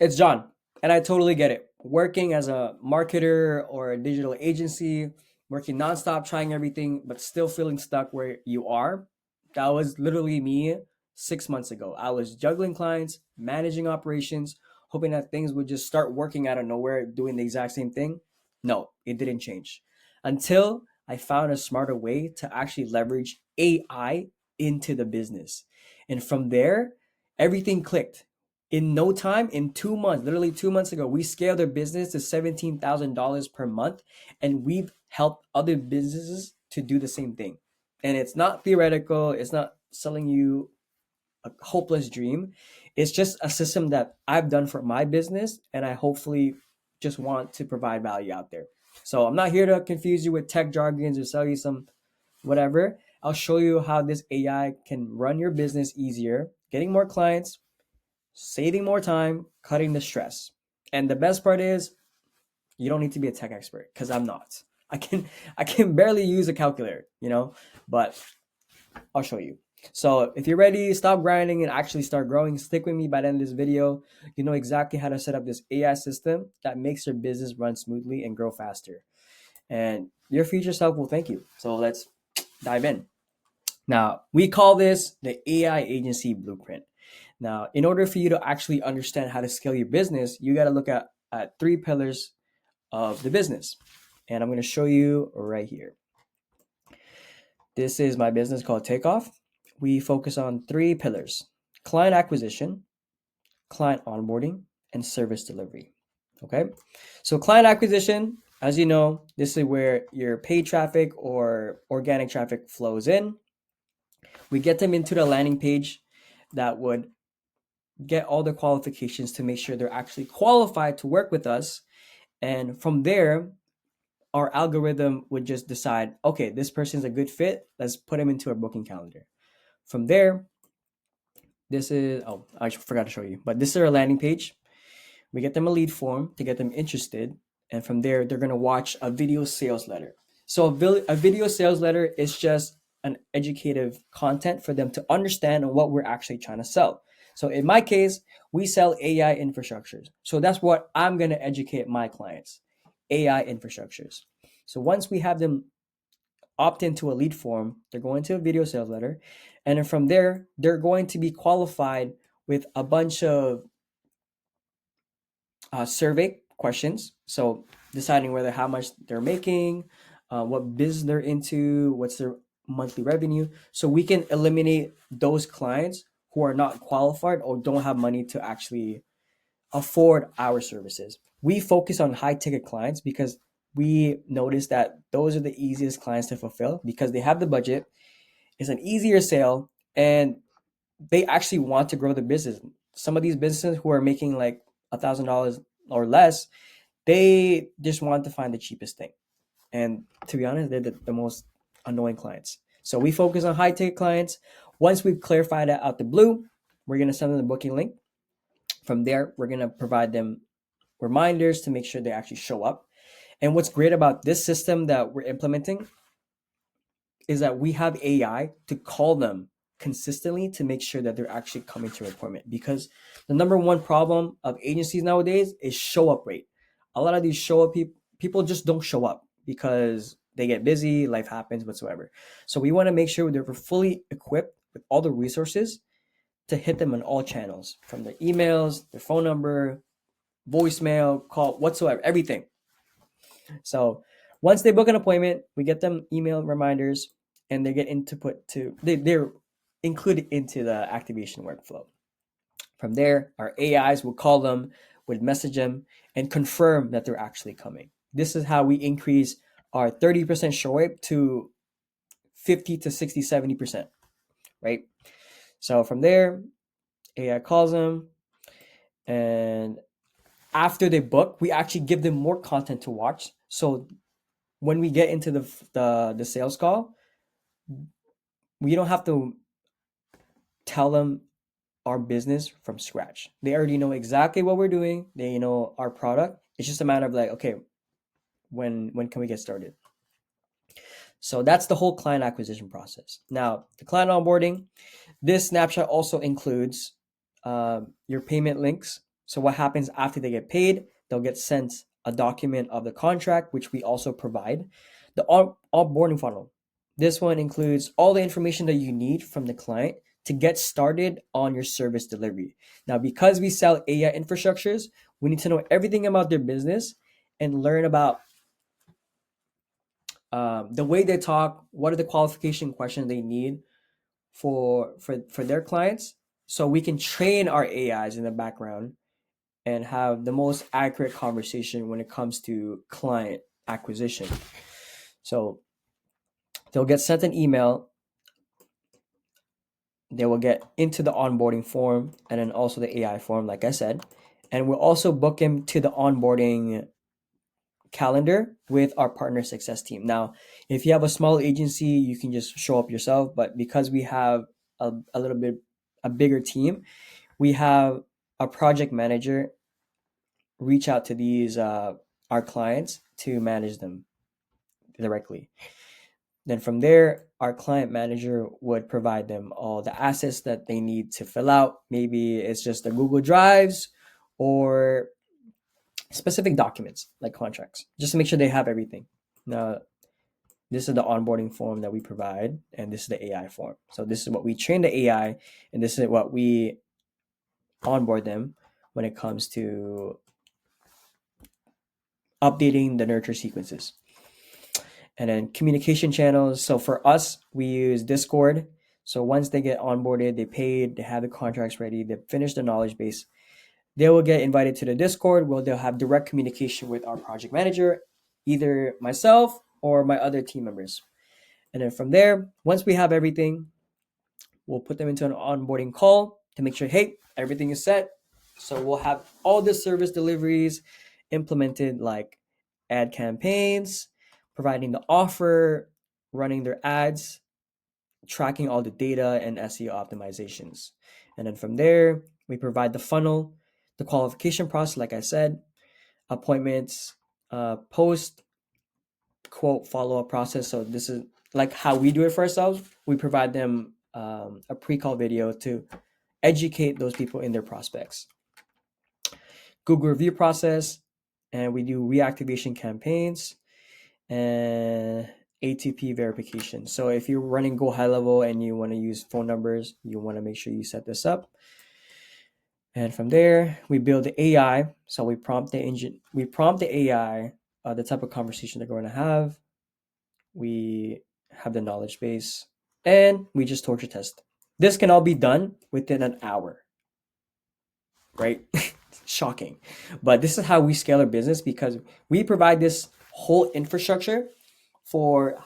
It's John, and I totally get it. Working as a marketer or a digital agency, working nonstop, trying everything, but still feeling stuck where you are. That was literally me 6 months ago. I was juggling clients, managing operations, hoping that things would just start working out of nowhere, doing the exact same thing. No, it didn't change until I found a smarter way to actually leverage AI into the business. And from there, everything clicked in no time, in 2 months, literally 2 months ago, we scaled their business to $17,000 per month, and we've helped other businesses to do the same thing. And it's not theoretical, it's not selling you a hopeless dream. It's just a system that I've done for my business, and I hopefully just want to provide value out there. So I'm not here to confuse you with tech jargons or sell you some whatever. I'll show you how this AI can run your business easier, getting more clients, saving more time, cutting the stress. And the best part is you don't need to be a tech expert because I'm not. I can I can barely use a calculator, but I'll show you. So if you're ready, stop grinding and actually start growing. Stick with me by the end of this video. You know exactly how to set up this AI system that makes your business run smoothly and grow faster. And your future self will thank you. So let's dive in. Now, we call this the AI agency blueprint. Now, in order for you to actually understand how to scale your business, you got to look at three pillars of the business. And I'm going to show you right here. This is my business called Takeoff. We focus on three pillars: client acquisition, client onboarding, and service delivery. Okay. So, client acquisition, as you know, this is where your paid traffic or organic traffic flows in. We get them into the landing page that would get all the qualifications to make sure they're actually qualified to work with us. And from there, our algorithm would just decide, okay, this person's a good fit. Let's put them into our booking calendar. From there, I forgot to show you, but this is our landing page. We get them a lead form to get them interested. And from there, they're going to watch a video sales letter. So a video sales letter is just an educative content for them to understand what we're actually trying to sell. So in my case, we sell AI infrastructures. So that's what I'm going to educate my clients, AI infrastructures. So once we have them opt into a lead form, they're going to a video sales letter. And then from there, they're going to be qualified with a bunch of survey questions. So deciding whether how much they're making, what business they're into, what's their monthly revenue. So we can eliminate those clients who are not qualified or don't have money to actually afford our services. We focus on high ticket clients because we notice that those are the easiest clients to fulfill because they have the budget. It's an easier sale and they actually want to grow the business. Some of these businesses who are making like $1,000 or less, they just want to find the cheapest thing. And to be honest, they're the most annoying clients. So we focus on high ticket clients. Once we've clarified that out the blue, we're going to send them the booking link. From there, we're going to provide them reminders to make sure they actually show up. And what's great about this system that we're implementing is that we have AI to call them consistently to make sure that they're actually coming to your appointment. Because the number one problem of agencies nowadays is show up rate. A lot of these show up people just don't show up because they get busy, life happens, whatsoever. So we want to make sure that we're fully equipped with all the resources to hit them on all channels, from their emails, their phone number, voicemail, call, whatsoever, everything. So once they book an appointment, we get them email reminders and they get they're included into the activation workflow. From there, our AIs will call them, would message them, and confirm that they're actually coming. This is how we increase our 30% show rate to 50 to 60, 70%, right? So from there, AI calls them, and after they book, we actually give them more content to watch. So when we get into the sales call, we don't have to tell them our business from scratch. They already know exactly what we're doing. They know our product. It's just a matter of like, okay, when can we get started? So that's the whole client acquisition process. Now, the client onboarding, this snapshot also includes your payment links. So what happens after they get paid? They'll get sent a document of the contract, which we also provide. The onboarding funnel. This one includes all the information that you need from the client to get started on your service delivery. Now, because we sell AI infrastructures, we need to know everything about their business and learn about the way they talk, what are the qualification questions they need for their clients, so we can train our AIs in the background and have the most accurate conversation when it comes to client acquisition. So they'll get sent an email, they will get into the onboarding form and then also the AI form, like I said, and we'll also book them to the onboarding calendar with our partner success team. Now, if you have a small agency, you can just show up yourself, but because we have a little bit a bigger team, we have a project manager reach out to these our clients to manage them directly. Then from there, our client manager would provide them all the assets that they need to fill out. Maybe it's just the Google Drives or specific documents like contracts, just to make sure they have everything. Now, this is the onboarding form that we provide, and this is the AI form. So this is what we train the AI, and this is what we onboard them when it comes to updating the nurture sequences. And then communication channels. So for us, we use Discord. So once they get onboarded, they paid, they have the contracts ready, they finish the knowledge base, they will get invited to the Discord where they'll have direct communication with our project manager, either myself or my other team members. And then from there, once we have everything, we'll put them into an onboarding call to make sure, hey, everything is set. So we'll have all the service deliveries implemented, like ad campaigns, providing the offer, running their ads, tracking all the data and SEO optimizations. And then from there, we provide the funnel, the qualification process, like I said, appointments, post quote follow-up process. So this is like how we do it for ourselves. We provide them a pre-call video to educate those people in their prospects. Google review process, and we do reactivation campaigns and ATP verification. So if you're running GoHighLevel and you want to use phone numbers, you want to make sure you set this up. And from there, we build the AI. So we prompt the AI the type of conversation they're going to have. We have the knowledge base, and we just torture test. This can all be done within an hour, right? Shocking. But this is how we scale our business, because we provide this whole infrastructure for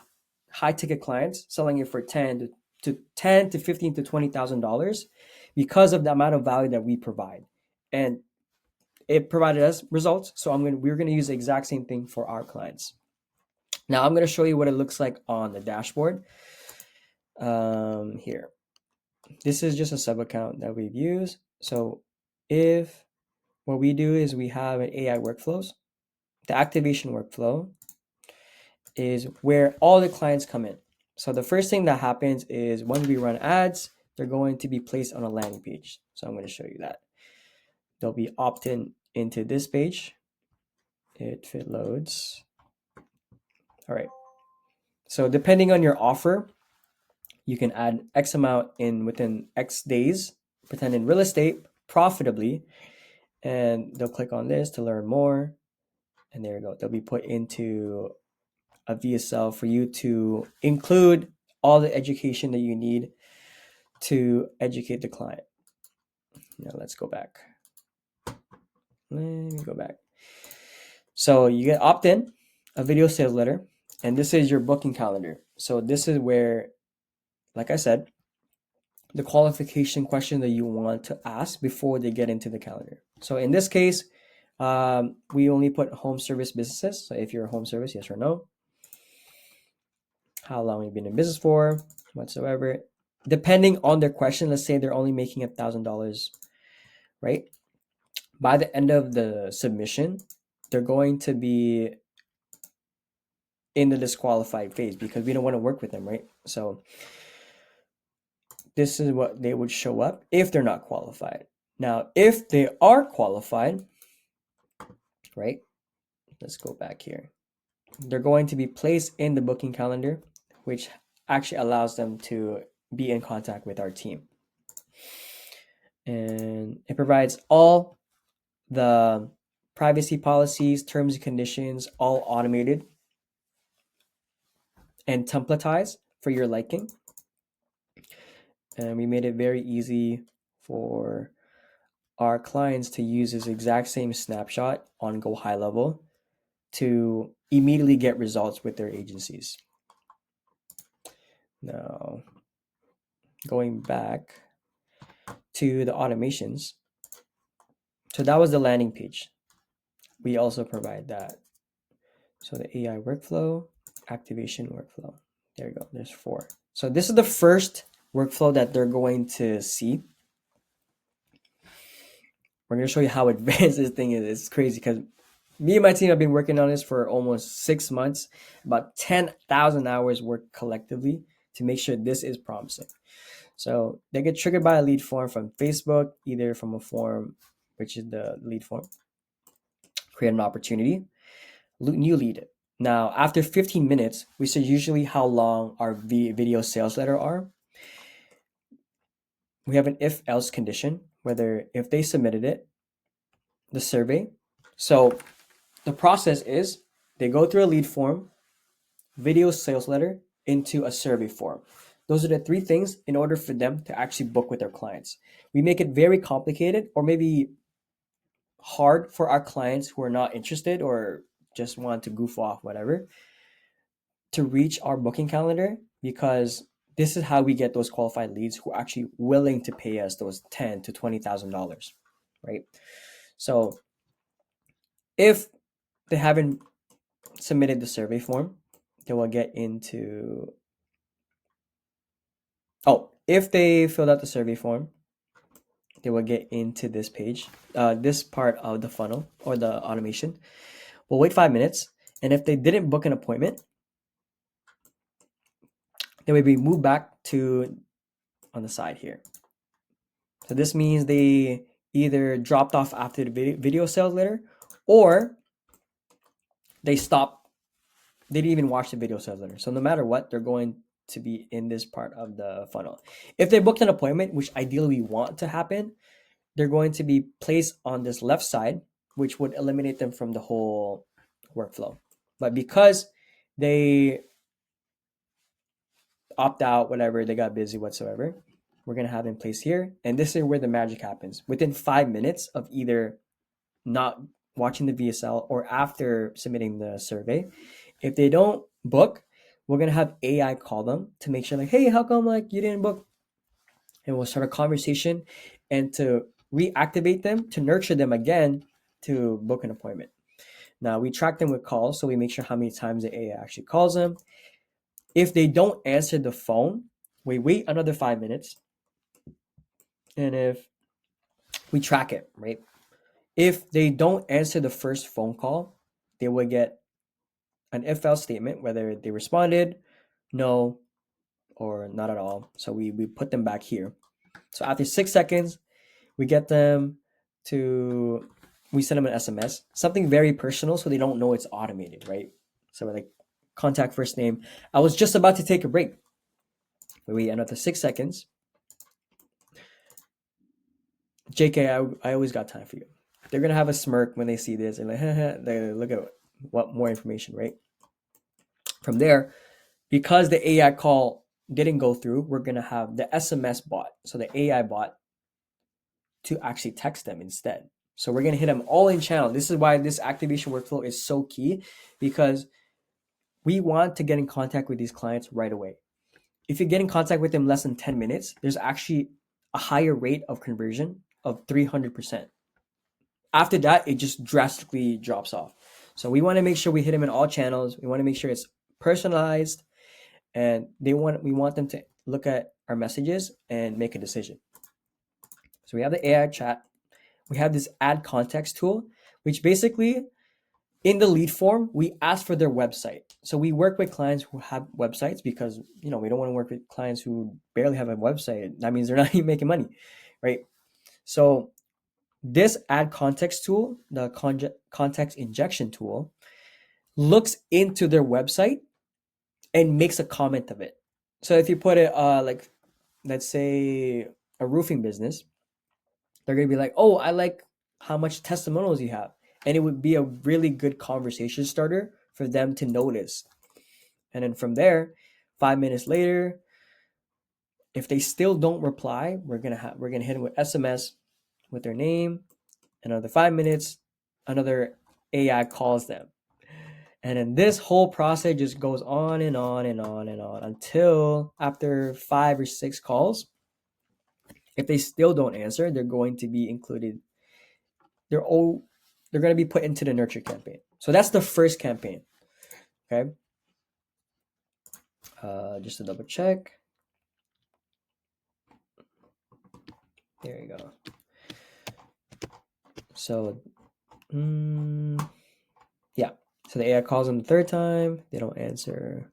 high ticket clients, selling it for 10 to 15 to $20,000 because of the amount of value that we provide. And it provided us results. So we're going to use the exact same thing for our clients. Now I'm going to show you what it looks like on the dashboard. Here, this is just a sub account that we've used. So if what we do is we have an AI workflows, the activation workflow is where all the clients come in. So the first thing that happens is when we run ads, they're going to be placed on a landing page. So I'm going to show you that. They'll be opt-in into this page if it loads. All right. So depending on your offer, you can add X amount in within X days, pretend in real estate profitably, and they'll click on this to learn more. And there you go. They'll be put into a VSL for you to include all the education that you need to educate the client. Now let's go back. Let me go back. So you get opt-in, a video sales letter, and this is your booking calendar. So this is where, like I said, the qualification question that you want to ask before they get into the calendar. So in this case, we only put home service businesses. So if you're a home service, yes or no. How long you've been in business for, whatsoever. Depending on their question, let's say they're only making $1,000, right? By the end of the submission, they're going to be in the disqualified phase because we don't want to work with them, right? So this is what they would show up if they're not qualified. Now, if they are qualified, right? Let's go back here. They're going to be placed in the booking calendar, which actually allows them to be in contact with our team. And it provides all the privacy policies, terms and conditions, all automated and templatized for your liking. And we made it very easy for our clients to use this exact same snapshot on GoHighLevel to immediately get results with their agencies. Now, going back to the automations. So that was the landing page. We also provide that. So the AI workflow, activation workflow. There you go. There's 4. So this is the first workflow that they're going to see. We're going to show you how advanced this thing is. It's crazy because me and my team have been working on this for almost 6 months, about 10,000 hours worked collectively to make sure this is promising. So they get triggered by a lead form from Facebook, either from a form, which is the lead form, create an opportunity, new lead. Now, after 15 minutes, which is usually how long our video sales letter are, we have an if-else condition, whether if they submitted it, the survey. So the process is they go through a lead form, video sales letter, into a survey form. Those are the 3 things in order for them to actually book with their clients. We make it very complicated or maybe hard for our clients who are not interested or just want to goof off, whatever, to reach our booking calendar, because this is how we get those qualified leads who are actually willing to pay us those $10,000 to $20,000, right? So if they haven't submitted the survey form, they will get into, if they filled out the survey form, they will get into this page, this part of the funnel or the automation. We'll wait 5 minutes, and if they didn't book an appointment, they will be moved back to on the side here. So this means they either dropped off after the video sales letter, or they stopped. They didn't even watch the video sales letter. So no matter what, they're going to be in this part of the funnel. If they booked an appointment, which ideally we want to happen, they're going to be placed on this left side, which would eliminate them from the whole workflow. But because they opt out, whatever, they got busy whatsoever, we're going to have them placed here. And this is where the magic happens. Within 5 minutes of either not watching the VSL or after submitting the survey, if they don't book, we're going to have AI call them to make sure, like, hey, how come like you didn't book? And we'll start a conversation and to reactivate them, to nurture them again to book an appointment. Now we track them with calls, so we make sure how many times the AI actually calls them. If they don't answer the phone, we wait another 5 minutes. And if we track it, right? If they don't answer the first phone call, they will get an if-else statement, whether they responded, no, or not at all. So we put them back here. So after 6 seconds, we get them to, we send them an SMS, something very personal so they don't know it's automated, right? So we're like, contact first name. I was just about to take a break. We wait another 6 seconds. JK, I always got time for you. They're going to have a smirk when they see this. And like, they look at what more information, right? From there, because the AI call didn't go through, we're going to have the SMS bot, so the AI bot, to actually text them instead. So we're going to hit them all in channel. This is why this activation workflow is so key, because we want to get in contact with these clients right away. If you get in contact with them less than 10 minutes, there's actually a higher rate of conversion of 300%. After that, it just drastically drops off. So we want to make sure we hit them in all channels. We want to make sure it's personalized, and we want them to look at our messages and make a decision. So we have the AI chat. We have this add context tool, which basically in the lead form, we ask for their website. So we work with clients who have websites because, we don't want to work with clients who barely have a website. That means they're not even making money, right? So This add context tool, the context injection tool, looks into their website and makes a comment of it. So if you put it like, let's say a roofing business, they're gonna be like, "Oh, I like how much testimonials you have," and it would be a really good conversation starter for them to notice. And then from there, 5 minutes later, if they still don't reply, we're gonna hit them with SMS with their name. Another 5 minutes, another AI calls them. And then this whole process just goes on and on and on and on until after 5 or 6 calls. If they still don't answer, they're going to be included. They're all they're going to be put into the nurture campaign. So that's the first campaign. Okay. Just to double check. There you go. So, yeah. So the AI calls them the third time. They don't answer.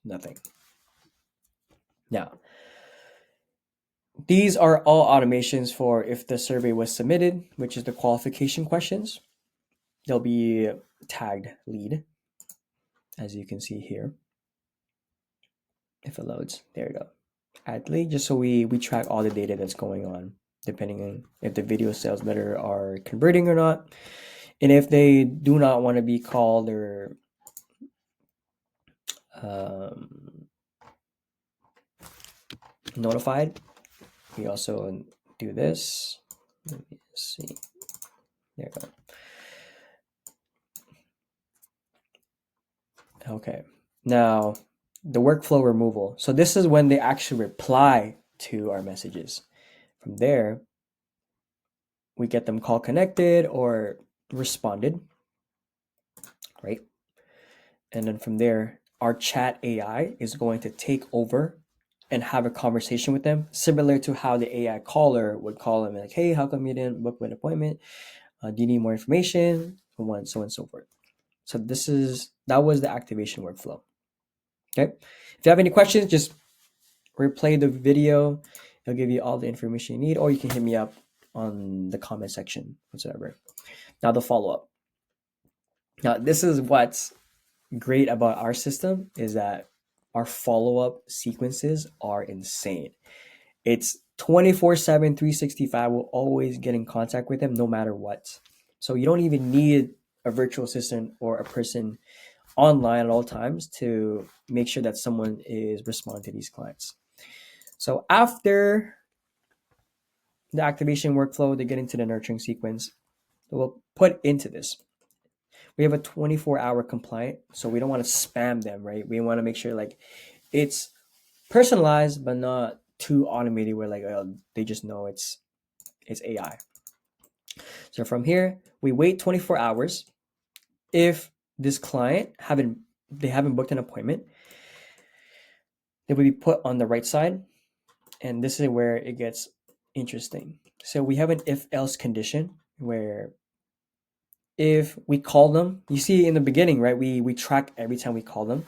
Nothing. Now, these are all automations for if the survey was submitted, which is the qualification questions. They'll be tagged lead, as you can see here. If it loads, there you go. Add lead, just so we track all the data that's going on, depending on if the video sales letter are converting or not. And if they do not want to be called or notified, we also do this. Let me see. There you go. Okay. Now, the workflow removal. So this is when they actually reply to our messages. From there, we get them call connected or responded, right? And then from there, our chat AI is going to take over and have a conversation with them, similar to how the AI caller would call them like, "Hey, how come you didn't book an appointment? Do you need more information?" So on, so on and so forth. So that was the activation workflow. Okay. If you have any questions, just replay the video. It'll give you all the information you need, or you can hit me up on the comment section, whatsoever. Now the follow-up. Now this is what's great about our system is that our follow-up sequences are insane. It's 24/7, 365. We'll always get in contact with them no matter what. So you don't even need a virtual assistant or a person online at all times to make sure that someone is responding to these clients. So after the activation workflow, they get into the nurturing sequence. We'll put into this. We have a 24-hour compliant, so we don't want to spam them, right? We want to make sure like it's personalized but not too automated where like they just know it's AI. So from here, we wait 24 hours. If this client haven't booked an appointment, they will be put on the right side, and this is where it gets interesting. So we have an if else condition where if we call them, you see in the beginning, right? We track every time we call them.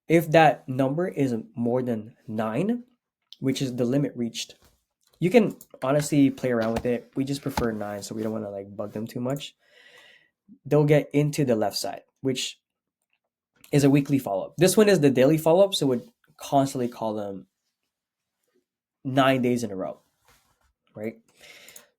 If that number is more than 9, which is the limit reached, you can honestly play around with it. We just prefer 9, so we don't want to like bug them too much. They'll get into the left side, which is a weekly follow-up. This one is the daily follow-up, so we'd constantly call them 9 days in a row, right?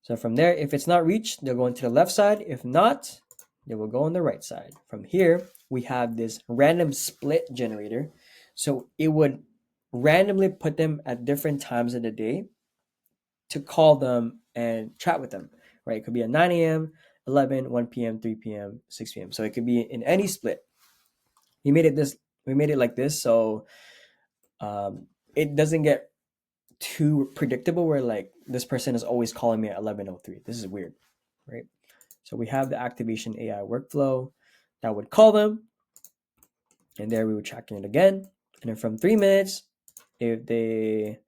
So from there, if it's not reached, they'll go into the left side. If not, they will go on the right side. From here, we have this random split generator. So it would randomly put them at different times of the day to call them and chat with them, right? It could be at 9 a.m., 11, 1 p.m., 3 p.m., 6 p.m. So it could be in any split. We made it like this, so it doesn't get too predictable where like this person is always calling me at 11:03. This is weird, right? So we have the activation AI workflow that would call them, and there we would check in again. And then from 3 minutes, if they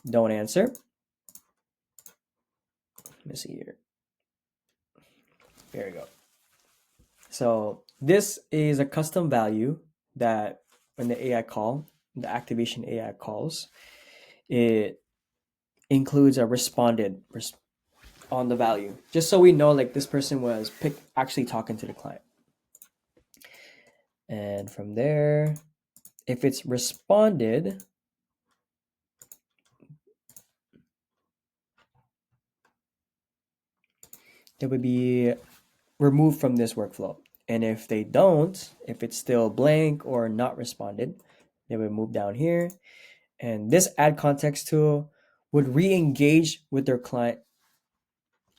don't answer, let me see here. There you go. So this is a custom value that when the AI call, the activation AI calls, it includes a responded on the value, just so we know like this person was actually talking to the client. And from there, if it's responded, it would be removed from this workflow. And if they don't, if it's still blank or not responded, they would move down here. And this add context tool would re-engage with their client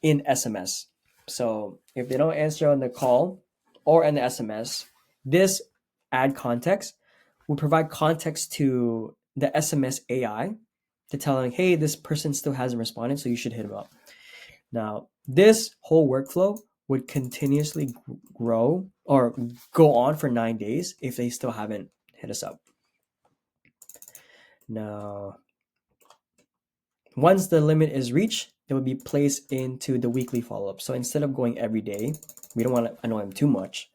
in SMS. So if they don't answer on the call or in the SMS, this add context will provide context to the SMS AI to tell them, hey, this person still hasn't responded, so you should hit them up. Now, this whole workflow would continuously grow or go on for 9 days if they still haven't hit us up. Now, once the limit is reached, it will be placed into the weekly follow-up. So instead of going every day, we don't want to annoy them too much.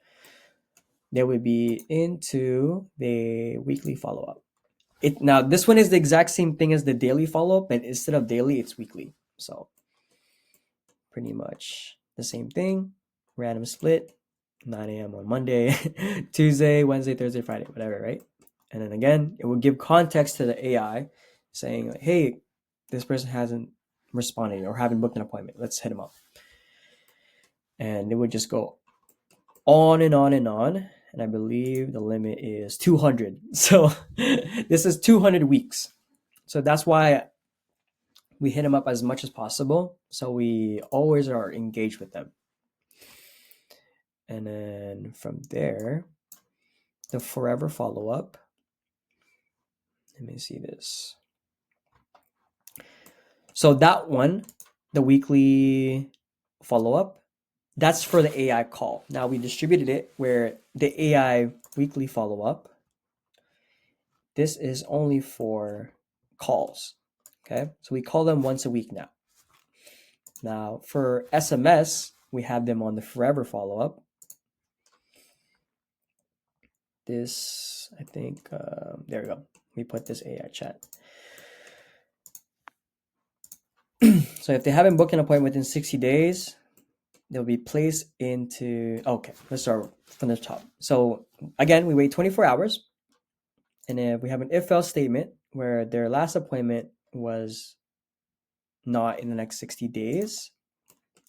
They would be into the weekly follow-up. Now, this one is the exact same thing as the daily follow-up, and instead of daily, it's weekly. So pretty much the same thing. Random split, 9 a.m. on Monday, Tuesday, Wednesday, Thursday, Friday, whatever, right? And then again, it will give context to the AI saying, like, hey, this person hasn't responded or haven't booked an appointment. Let's hit them up. And it would just go on and on and on. And I believe the limit is 200. So this is 200 weeks. So that's why we hit them up as much as possible. So we always are engaged with them. And then from there, the forever follow-up. Let me see this. So that one, the weekly follow-up, that's for the AI call. Now we distributed it where the AI weekly follow-up, this is only for calls. Okay, so we call them once a week now. Now for SMS, we have them on the forever follow-up. This, I think, there we go. We put this AI chat. So if they haven't booked an appointment within 60 days, they'll be placed into, okay, let's start from the top. So again, we wait 24 hours. And if we have an if-else statement where their last appointment was not in the next 60 days,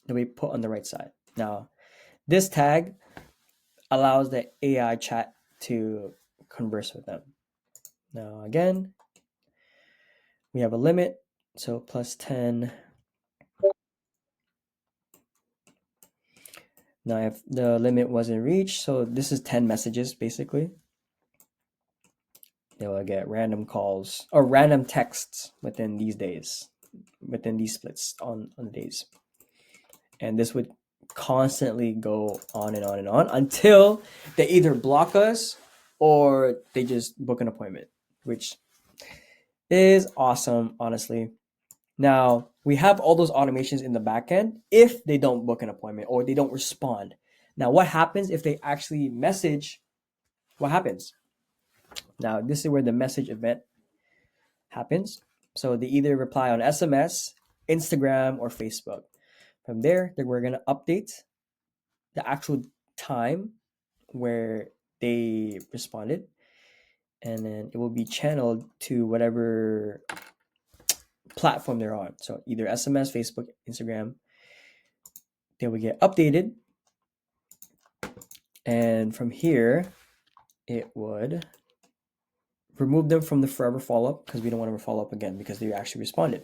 they'll be put on the right side. Now, this tag allows the AI chat to converse with them. Now, again, we have a limit. So plus 10. Now, if the limit wasn't reached, so this is 10 messages basically. They will get random calls or random texts within these days, within these splits on the days. And this would constantly go on and on and on until they either block us or they just book an appointment, which is awesome, honestly. Now, we have all those automations in the back end if they don't book an appointment or they don't respond. Now, what happens if they actually message? What happens? Now, this is where the message event happens. So they either reply on SMS, Instagram, or Facebook. From there, we're going to update the actual time where they responded, and then it will be channeled to whatever platform they're on. So either SMS, Facebook, Instagram. They will get updated. And from here, it would remove them from the forever follow-up because we don't want to follow up again because they actually responded.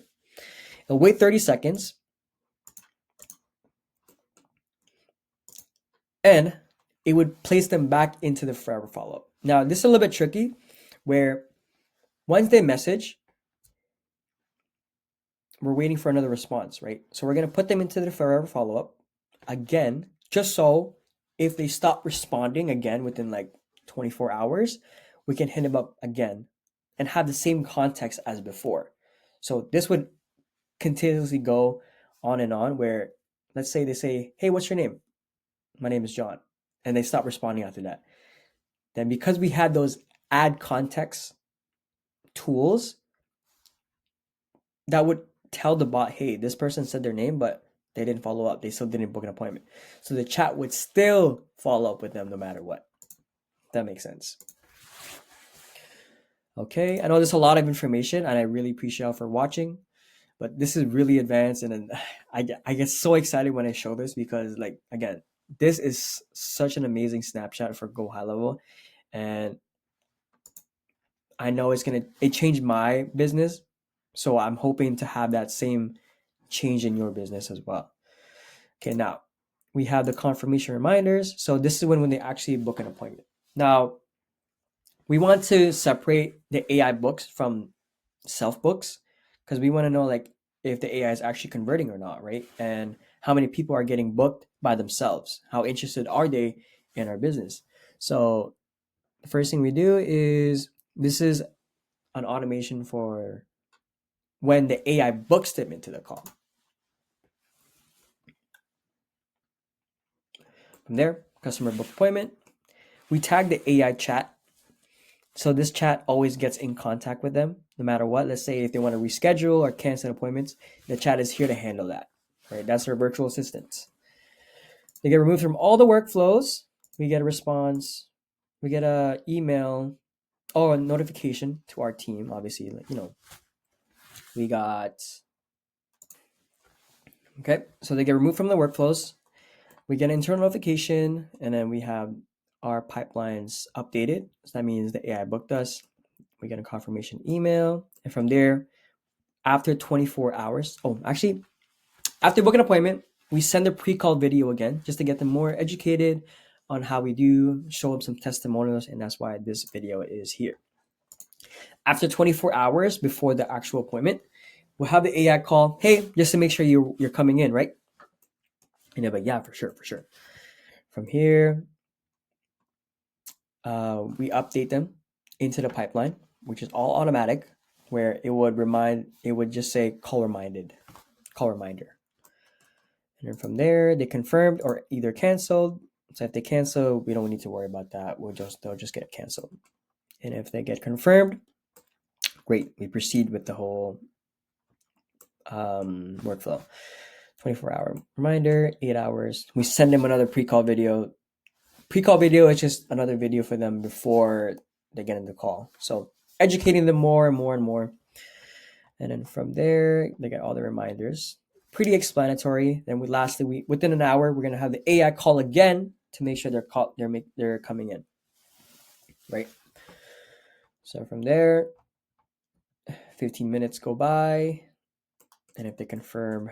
It'll wait 30 seconds. And it would place them back into the forever follow-up. Now, this is a little bit tricky where once they message, we're waiting for another response, right? So we're going to put them into the forever follow-up again, just so if they stop responding again within like 24 hours, we can hit them up again and have the same context as before. So this would continuously go on and on where, let's say they say, hey, what's your name? My name is John. And they stop responding after that. Then because we had those add context tools, that would tell the bot, hey, this person said their name, but they didn't follow up. They still didn't book an appointment. So the chat would still follow up with them no matter what. That makes sense. Okay, I know there's a lot of information and I really appreciate y'all for watching, but this is really advanced and then I get so excited when I show this because like again, this is such an amazing snapshot for GoHighLevel, and I know it changed my business. So I'm hoping to have that same change in your business as well. Okay, now we have the confirmation reminders. So this is when they actually book an appointment. Now we want to separate the AI books from self books because we want to know like if the AI is actually converting or not, right? And how many people are getting booked by themselves? How interested are they in our business? So the first thing we do is this is an automation for when the AI books them into the call. From there, customer book appointment. We tag the AI chat. So this chat always gets in contact with them no matter what. Let's say if they want to reschedule or cancel appointments, the chat is here to handle that. Right? That's our virtual assistants. They get removed from all the workflows. We get a response. We get a email or a notification to our team. Obviously, like, we got okay. So they get removed from the workflows. We get an internal notification, and then we have our pipelines updated. So that means the AI booked us. We get a confirmation email, and from there, after 24 hours, after book an appointment, we send a pre-call video again just to get them more educated on how we do, show them some testimonials, and that's why this video is here. After 24 hours before the actual appointment, we'll have the AI call, hey, just to make sure you're coming in, right? And they're like, yeah, for sure. From here, we update them into the pipeline, which is all automatic, where it would just say call reminder. And then from there, they confirmed or either canceled. So if they cancel, we don't need to worry about that. They'll just get canceled. And if they get confirmed, great. We proceed with the whole workflow. 24-hour reminder, 8 hours. We send them another pre-call video. Pre-call video is just another video for them before they get in the call. So educating them more and more and more. And then from there, they get all the reminders. Pretty explanatory. Then within an hour, we're gonna have the AI call again to make sure they're coming in. Right. So from there, 15 minutes go by, and if they confirm,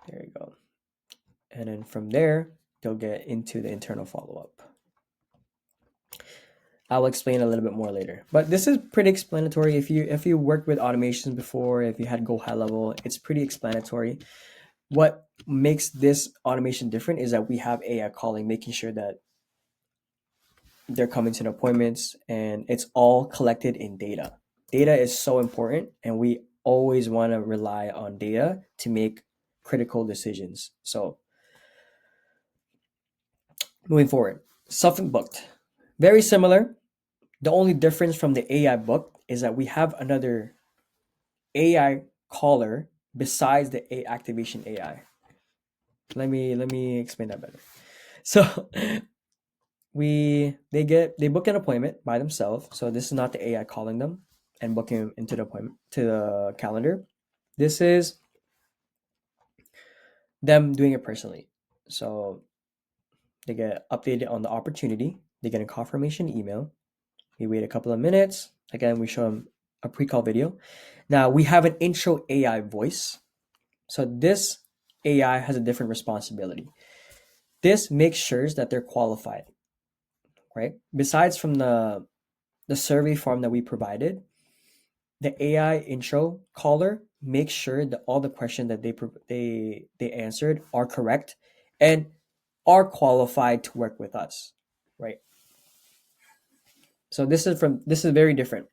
there you go. And then from there, they'll get into the internal follow-up. I'll explain a little bit more later, but this is pretty explanatory. If you worked with automations before, if you had GoHighLevel, it's pretty explanatory. What makes this automation different is that we have AI calling, making sure that they're coming to the appointments, and it's all collected in data. Data is so important, and we always want to rely on data to make critical decisions. So moving forward, self-booked. Very similar. The only difference from the AI book is that we have another AI caller besides the activation AI. Let me explain that better. So they book an appointment by themselves. So this is not the AI calling them and booking into the appointment to the calendar. This is them doing it personally. So they get updated on the opportunity. They get a confirmation email. We wait a couple of minutes. Again, we show them a pre-call video. Now we have an intro AI voice. So this AI has a different responsibility. This makes sure that they're qualified, right? Besides from the survey form that we provided, the AI intro caller makes sure that all the questions that they answered are correct and are qualified to work with us, right? So this is very different.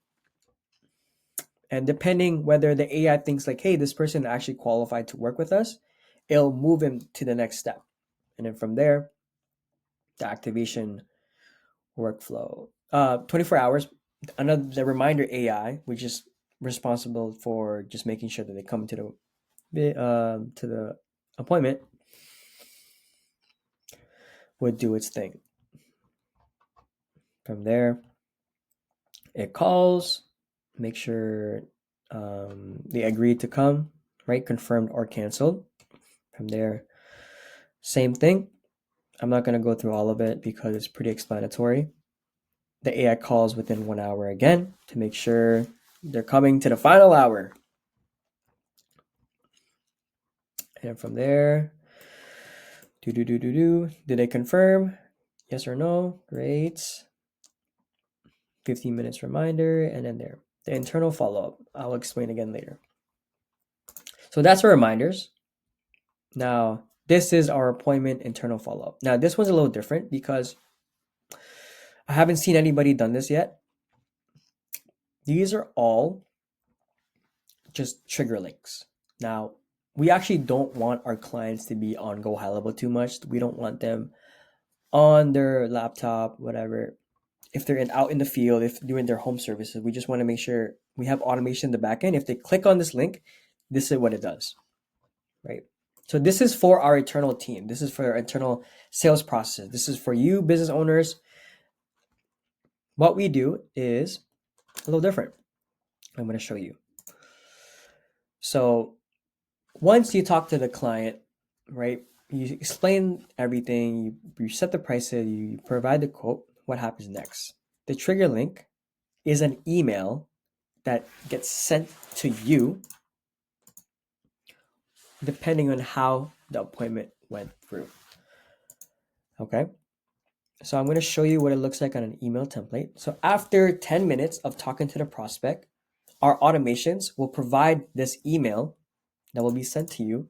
And depending whether the AI thinks like, hey, this person actually qualified to work with us, it'll move him to the next step. And then from there, the activation workflow. 24 hours, the reminder AI, which is responsible for just making sure that they come to to the appointment would do its thing. From there, it calls, make sure they agreed to come, right? Confirmed or canceled. From there, same thing. I'm not going to go through all of it because it's pretty explanatory. The AI calls within 1 hour again to make sure they're coming to the final hour. And from there, did they confirm? Yes or no? Great. 15 minutes reminder, and then there. The internal follow-up, I'll explain again later. So that's our reminders. Now, this is our appointment internal follow-up. Now, this one's a little different because I haven't seen anybody done this yet. These are all just trigger links. Now, we actually don't want our clients to be on GoHighLevel too much. We don't want them on their laptop, whatever. If they're out in the field, if doing their home services, we just want to make sure we have automation in the back end. If they click on this link, this is what it does, right? So this is for our internal team. This is for our internal sales process. This is for you business owners. What we do is a little different. I'm going to show you. So once you talk to the client, right, you explain everything, you set the prices, you provide the quote, what happens next? The trigger link is an email that gets sent to you depending on how the appointment went through. Okay, so I'm going to show you what it looks like on an email template. So after 10 minutes of talking to the prospect, our automations will provide this email that will be sent to you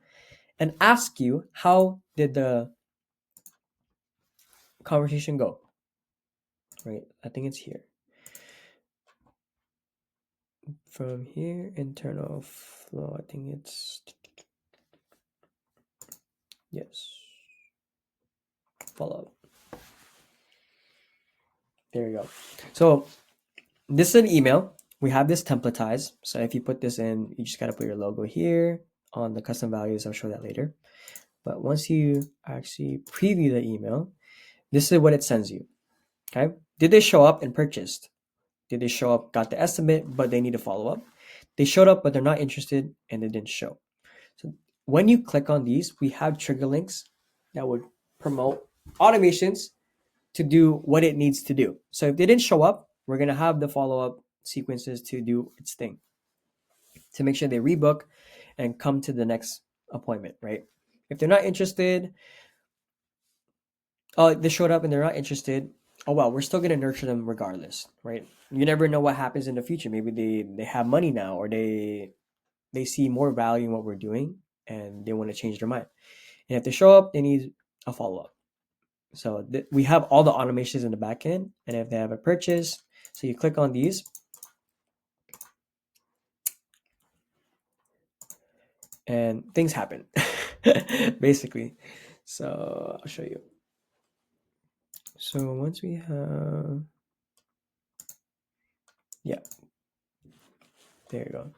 and ask you, how did the conversation go? Right, I think it's here. From here, internal flow, I think it's, yes, follow up. There you go. So this is an email. We have this templatized. So if you put this in, you just got to put your logo here on the custom values. I'll show that later. But once you actually preview the email, this is what it sends you. Okay. Did they show up and purchased? Did they show up, got the estimate, but they need a follow up? They showed up, but they're not interested and they didn't show. So when you click on these, we have trigger links that would promote automations to do what it needs to do. So if they didn't show up, we're going to have the follow-up sequences to do its thing to make sure they rebook and come to the next appointment, right? If they're not interested, they showed up and they're not interested, oh well, we're still going to nurture them regardless, right? You never know what happens in the future. Maybe they have money now, or they see more value in what we're doing and they want to change their mind. And if they show up, they need a follow-up. So we have all the automations in the back end, and if they have a purchase, so you click on these, and things happen, basically. So I'll show you. So once we have, yeah, there you go.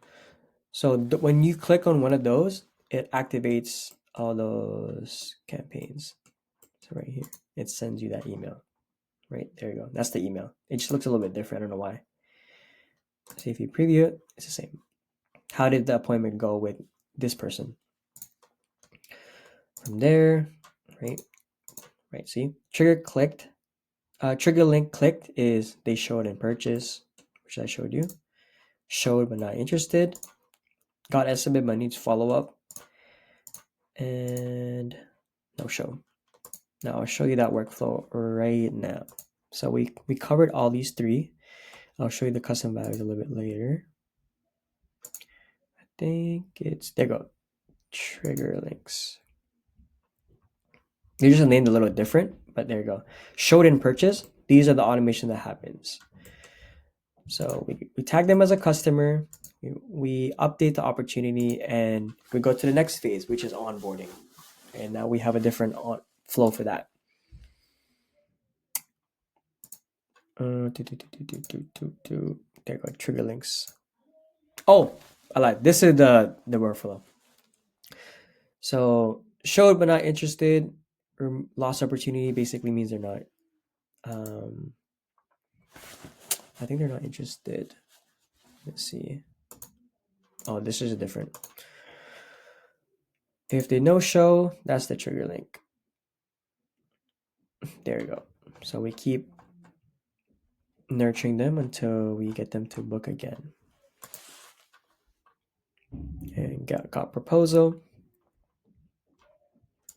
So when you click on one of those, it activates all those campaigns. So right here, it sends you that email. Right, there you go. That's the email. It just looks a little bit different. I don't know why. So if you preview it, it's the same. How did the appointment go with this person? From there, right, see, trigger link clicked is they showed in purchase, which I showed you. Showed but not interested. Got estimate but needs follow up. And no show. Now I'll show you that workflow right now. So we covered all these three. I'll show you the custom values a little bit later. I think it's, there you go, trigger links. They just named a little different, but there you go. Showed in purchase. These are the automation that happens. So we tag them as a customer. We update the opportunity, and we go to the next phase, which is onboarding. And now we have a different flow for that. There you go, trigger links. Oh, I lied. This is the workflow. So showed but not interested, or lost opportunity basically means they're not. I think they're not interested. Let's see. Oh, this is a different. If they no show, that's the trigger link. There you go. So we keep nurturing them until we get them to book again. And got proposal.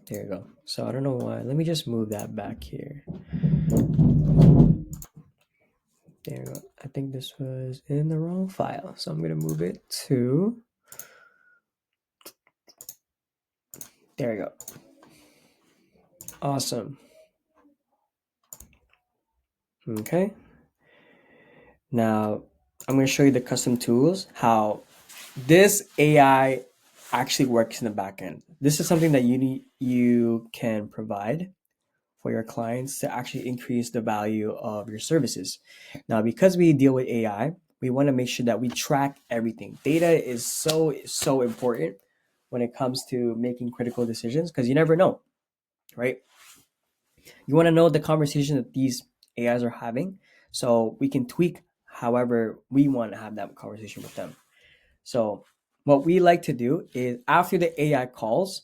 There you go. So I don't know why. Let me just move that back here. There you go. I think this was in the wrong file. So I'm going to move it to. There you go. Awesome. Okay. Now I'm going to show you the custom tools, how this AI actually works in the back end. This is something that you can provide for your clients to actually increase the value of your services. Now, because we deal with AI, we want to make sure that we track everything. Data is so important when it comes to making critical decisions, because you never know, right? You want to know the conversation that these AIs are having, so we can tweak however we want to have that conversation with them. So what we like to do is, after the AI calls,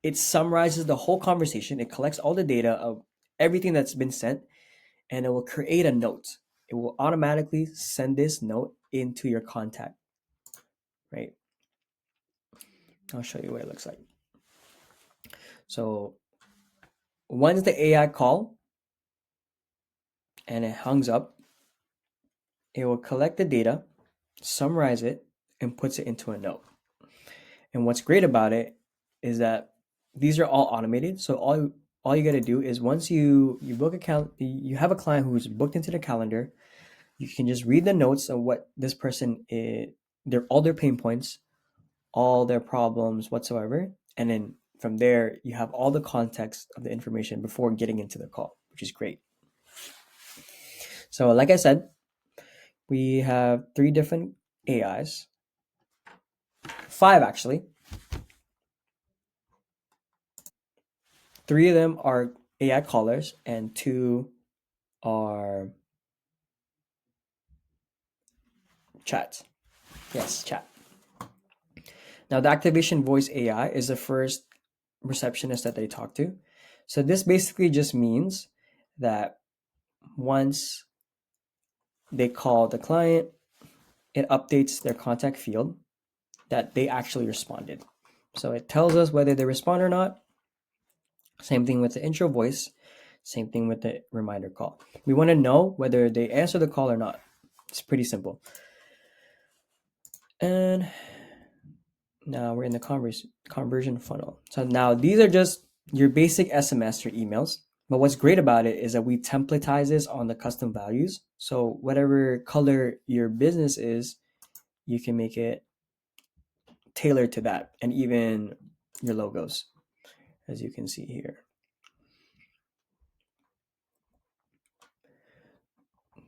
it summarizes the whole conversation. It collects all the data of everything that's been sent, and it will create a note. It will automatically send this note into your contact, right? I'll show you what it looks like. So once the AI call and it hangs up, it will collect the data, summarize it, and puts it into a note. And what's great about it is that these are all automated. So all you got to do is, once you book you have a client who's booked into the calendar, you can just read the notes of what this person is, all their pain points, all their problems whatsoever, and then from there you have all the context of the information before getting into the call, which is great. So like I said, we have 3 different AIs, 5 actually. 3 of them are AI callers and 2 are chats. Yes, chat. Now the activation voice AI is the first receptionist that they talk to. So this basically just means that once they call the client, it updates their contact field that they actually responded. So it tells us whether they respond or not. Same thing with the intro voice. Same thing with the reminder call. We want to know whether they answer the call or not. It's pretty simple. And now we're in the conversion funnel. So now these are just your basic SMS or emails. But what's great about it is that we templatize this on the custom values. So whatever color your business is, you can make it tailored to that, and even your logos, as you can see here.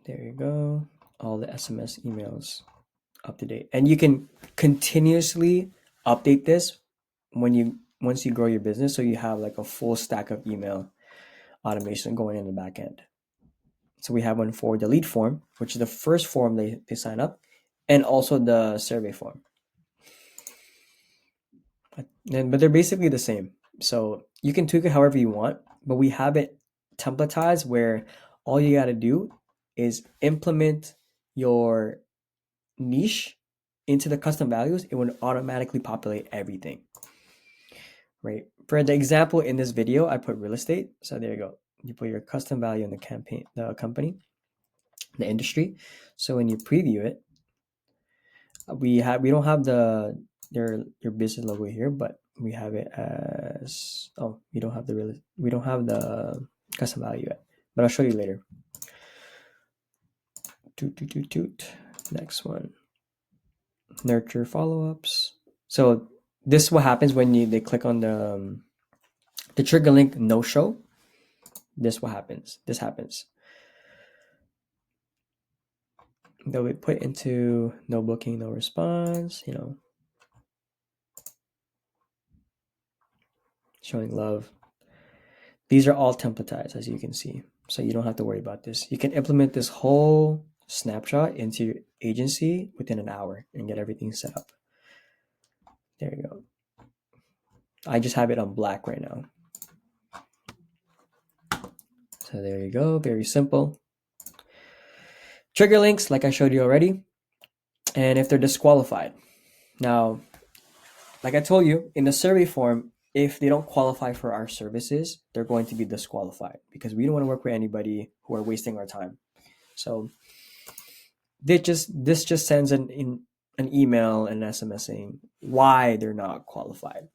There you go. All the SMS emails up to date. And you can continuously update this once you grow your business, so you have like a full stack of email automation going in the back end. So we have one for the lead form, which is the first form they sign up, and also the survey form. But they're basically the same. So you can tweak it however you want, but we have it templatized where all you got to do is implement your niche into the custom values. It would automatically populate everything, right? For the example in this video, I put real estate. So there you go. You put your custom value in the company, the industry. So when you preview it, we don't have your business logo here, but we have it as, oh, we don't have the custom value yet, but I'll show you later. Next one, nurture follow-ups. So this is what happens when they click on the trigger link no show. This happens. They'll be put into no booking, no response, showing love. These are all templatized, as you can see. So you don't have to worry about this. You can implement this whole snapshot into your agency within an hour and get everything set up. There you go. I just have it on black right now. So there you go, very simple. Trigger links, like I showed you already. And if they're disqualified. Now, like I told you, in the survey form, if they don't qualify for our services, they're going to be disqualified because we don't want to work with anybody who are wasting our time. So this just sends an email and an SMS saying why they're not qualified.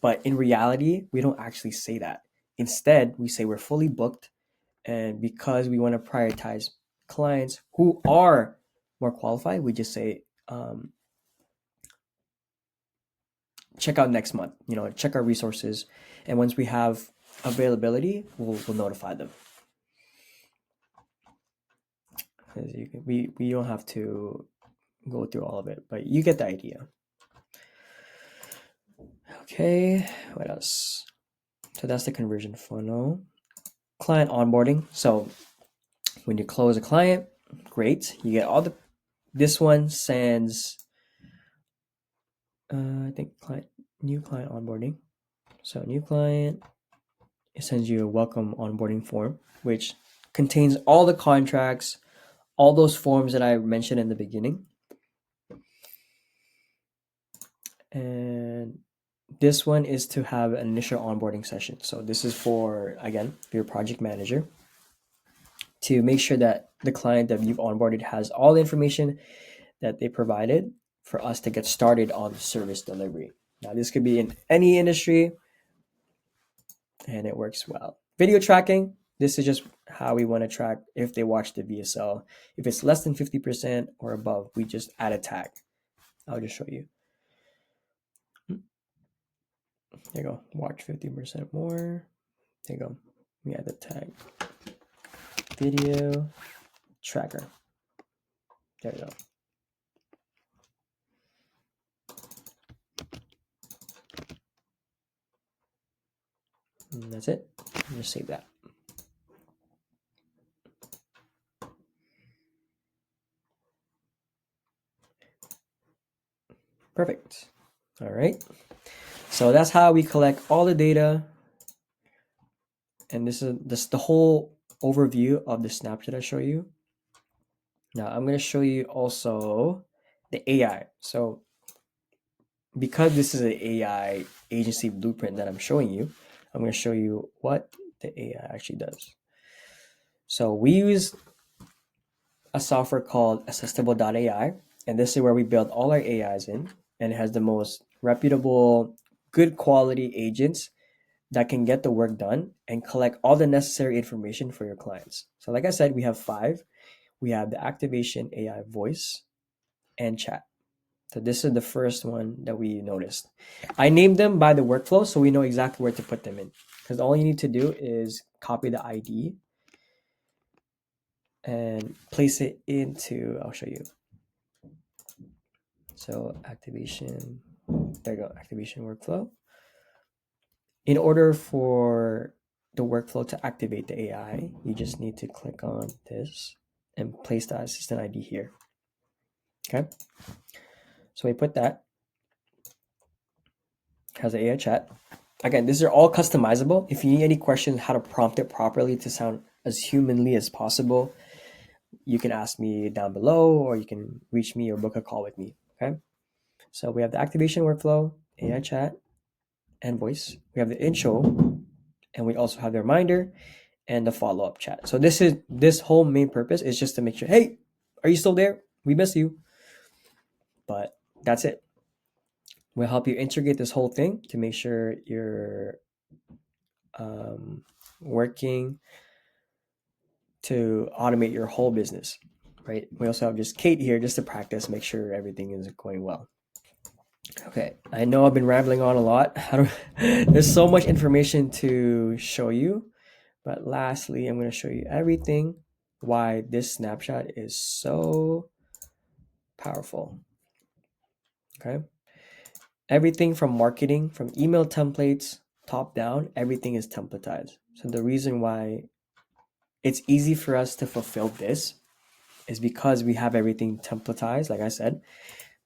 But in reality, we don't actually say that. Instead, we say we're fully booked, and because we want to prioritize clients who are more qualified, we just say check out next month. Check our resources, and once we have availability, we'll notify them. We don't have to go through all of it, but you get the idea. Okay, what else? So that's the conversion funnel. Client onboarding. So when you close a client, great. You get all this one sends, I think new client onboarding. So new client, it sends you a welcome onboarding form, which contains all the contracts, all those forms that I mentioned in the beginning. And this one is to have an initial onboarding session. So this is for, again, your project manager to make sure that the client that you've onboarded has all the information that they provided for us to get started on service delivery. Now, this could be in any industry, and it works well. Video tracking. This is just how we want to track if they watch the VSL. If it's less than 50% or above, we just add a tag. I'll just show you. There you go. Watch 50% more. There you go. We add the tag. Video tracker. There you go. And that's it. Just save that. Perfect. All right. So that's how we collect all the data. And this is the whole overview of the snapshot I show you. Now I'm going to show you also the AI. So because this is an AI agency blueprint that I'm showing you, I'm going to show you what the AI actually does. So we use a software called Assistable.ai, and this is where we build all our AIs in, and it has the most reputable, good quality agents that can get the work done and collect all the necessary information for your clients. So like I said, we have 5. We have the activation AI voice and chat. So this is the first one that we noticed. I named them by the workflow so we know exactly where to put them in. Because all you need to do is copy the ID and place it into, I'll show you. So activation, there you go, activation workflow. In order for the workflow to activate the AI, you just need to click on this and place the assistant ID here. Okay. So we put that. Has the AI chat. Again, these are all customizable. If you need any questions how to prompt it properly to sound as humanly as possible, you can ask me down below, or you can reach me or book a call with me. Okay. So we have the activation workflow, AI chat, and voice. We have the intro, and we also have the reminder and the follow-up chat. So this whole main purpose is just to make sure, hey, are you still there? We miss you. But that's it. We'll help you integrate this whole thing to make sure you're working to automate your whole business, right? We also have just Kate here just to practice, make sure everything is going well. Okay, I know I've been rambling on a lot. There's so much information to show you, but lastly, I'm going to show you everything why this snapshot is so powerful. Okay, everything from marketing, from email templates top down, everything is templatized. So the reason why it's easy for us to fulfill this is because we have everything templatized. Like I said,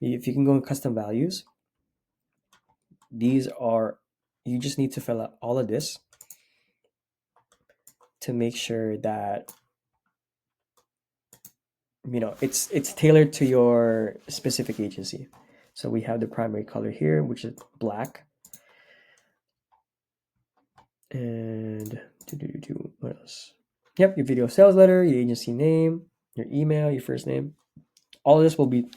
if you can go in custom values, these are, you just need to fill out all of this to make sure that it's tailored to your specific agency. So we have the primary color here, which is black. And what else? Yep, your video sales letter, your agency name, your email, your first name. All of this will be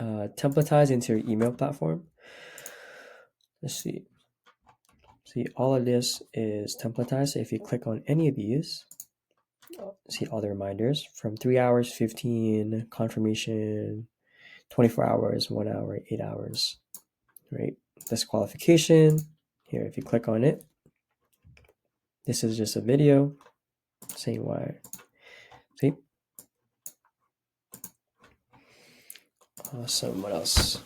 templatized into your email platform. Let's see. See, all of this is templatized. So if you click on any of these, see all the reminders from 3 hours, 15, confirmation, 24 hours, 1 hour, 8 hours, right? Disqualification. Here, if you click on it, this is just a video saying why. See? Awesome. What else?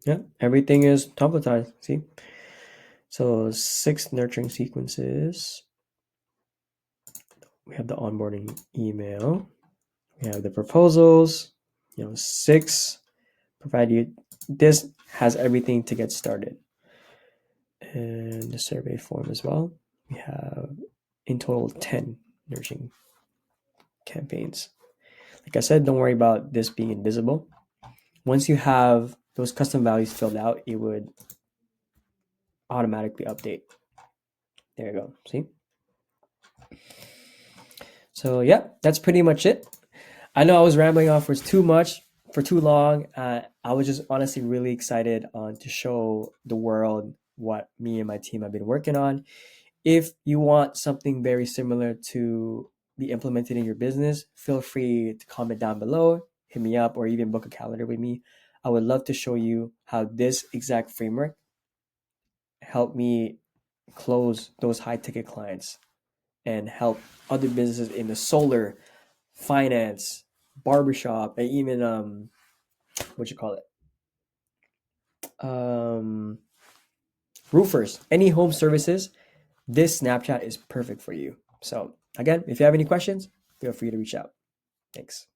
Yeah, everything is templatized. See? So 6 nurturing sequences. We have the onboarding email. We have the proposals. 6 provide you. This has everything to get started. And the survey form as well. We have in total 10 nurturing campaigns. Like I said, don't worry about this being invisible. Once you have those custom values filled out, it would automatically update. There you go. See? So yeah, that's pretty much it. I know I was rambling on for too long. I was just honestly really excited to show the world what me and my team have been working on. If you want something very similar to be implemented in your business, feel free to comment down below, hit me up, or even book a calendar with me. I would love to show you how this exact framework helped me close those high ticket clients and help other businesses in the solar, finance, barbershop, and even roofers, any home services. This Snapchat is perfect for you. So again, if you have any questions, feel free to reach out. Thanks.